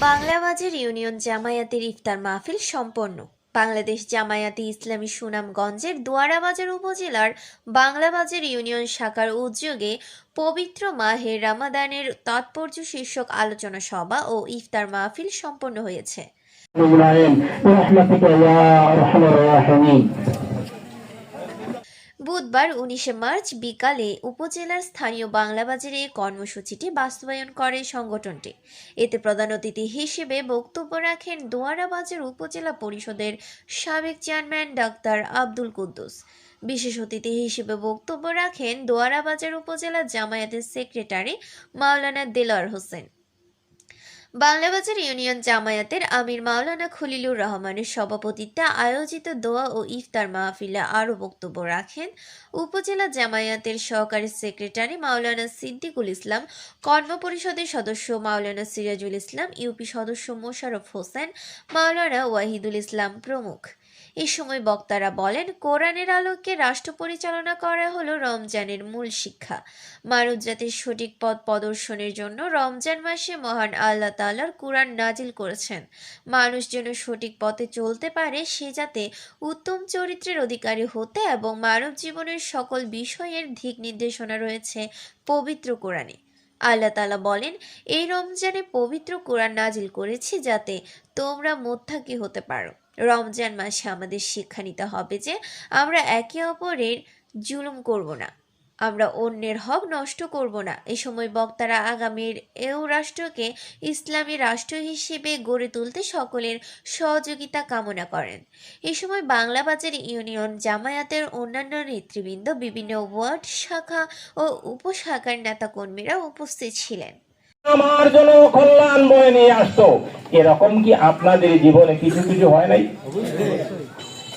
Banglabazar union জামায়াতের ইফতার মাহফিল সম্পন্ন। বাংলাদেশ জামায়াতে ইসলামী সুনামগঞ্জের দোয়ারাবাজার উপজেলার বাংলাবাজার ইউনিয়ন শাখার উদ্যোগে পবিত্র মাহে রামাদানের তাৎপর্য শীর্ষক আলোচনা সভা ও ইফতার মাহফিল সম্পন্ন হয়েছে। বুধবার 19 মার্চ বিকালে উপজেলার স্থানীয় বাংলাবাজারে কর্মসূচিটি বাস্তবায়ন করে সংগঠনটি। এতে প্রধান অতিথি হিসেবে বক্তব্য রাখেন দোয়ারাবাজার উপজেলা পরিষদের সাবেক চেয়ারম্যান ডাক্তার আব্দুল কুদ্দুস। বিশেষ অতিথি হিসেবে বক্তব্য রাখেন দোয়ারাবাজার উপজেলা জামায়াতের সেক্রেটারি মাওলানা দেলোয়ার হোসেন। বাংলাবাজার ইউনিয়ন জামায়াতের আমির মাওলানা খলিলুর রহমানের সভাপতিত্বে আয়োজিত দোয়া ও ইফতার মাহফিলে আরও বক্তব্য রাখেন উপজেলা জামায়াতের সহকারী সেক্রেটারি মাওলানা সিদ্দিকুল ইসলাম, কর্মপরিষদের সদস্য মাওলানা সিরাজুল ইসলাম, ইউপি সদস্য মোশাররফ হোসেন, মাওলানা ওয়াহিদুল ইসলাম প্রমুখ। এ সময় বক্তারা বলেন, কোরআনের আলোকে রাষ্ট্র পরিচালনা করা হলো রমজানের মূল শিক্ষা। মানব জাতির সঠিক পথ প্রদর্শনের জন্য রমজান মাসে মহান আল্লাহ তাআলার কোরআন নাজিল করেছেন। মানুষ যেন সঠিক পথে চলতে পারে, সে যাতে উত্তম চরিত্রের অধিকারী হতে এবং মানব জীবনের সকল বিষয়ের দিক নির্দেশনা রয়েছে পবিত্র কোরআনে। আল্লাহ তাআলা বলেন, এই রমজানে পবিত্র কোরআন নাজিল করেছি যাতে তোমরা মুত্তাকি হতে পারো। রমজান মাসে আমাদের শিক্ষা নিতে হবে যে আমরা একে অপরের জুলুম করব না, আমরা অন্যের হক নষ্ট করব না। এ সময় বক্তারা আগামীর এও রাষ্ট্রকে ইসলামী রাষ্ট্র হিসেবে গড়ে তুলতে সকলের সহযোগিতা কামনা করেন। এ সময় বাংলাবাজার ইউনিয়ন জামায়াতের অন্যান্য নেতৃবৃন্দ, বিভিন্ন ওয়ার্ড শাখা ও উপশাখার নেতাকর্মীরা উপস্থিত ছিলেন। আমার জন্য কল্যাণ বয়ে নিয়ে আসতো, এরকম কি আপনাদের জীবনে কিছু কিছু হয় নাই?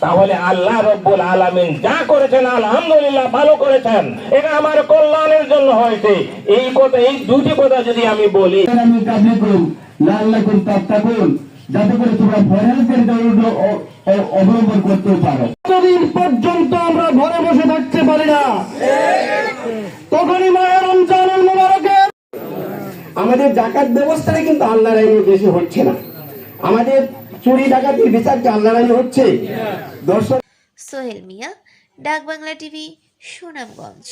তাহলে আল্লাহ রব্বুল আলামিন যা করেছেন আলহামদুলিল্লাহ ভালো করেছেন, এটা আমার কল্যাণের জন্য হয়েছে। এই কথা, এই দুটি কথা যদি আমি বলি, আমি কাজে করুন লাল্লাকুম তাত্তাকুন, যাতে করে তোমরা ফরজকারিতা অবলম্বন করতে পারো। যতদিন পর্যন্ত আমরা ঘরে বসে থাকতে পারি না, তখনই মাহে রমজানুল মুবারকের আমাদের যাকাত ব্যবস্থাটা কিন্তু আল্লাহর আইনে বেশি হচ্ছে না। আমাদের চুরি ডাকাতির বিচারটা আল্লাহর আইনে হচ্ছে। দর্শক সোহেল মিয়া, ডাক বাংলা টিভি, সুনামগঞ্জ।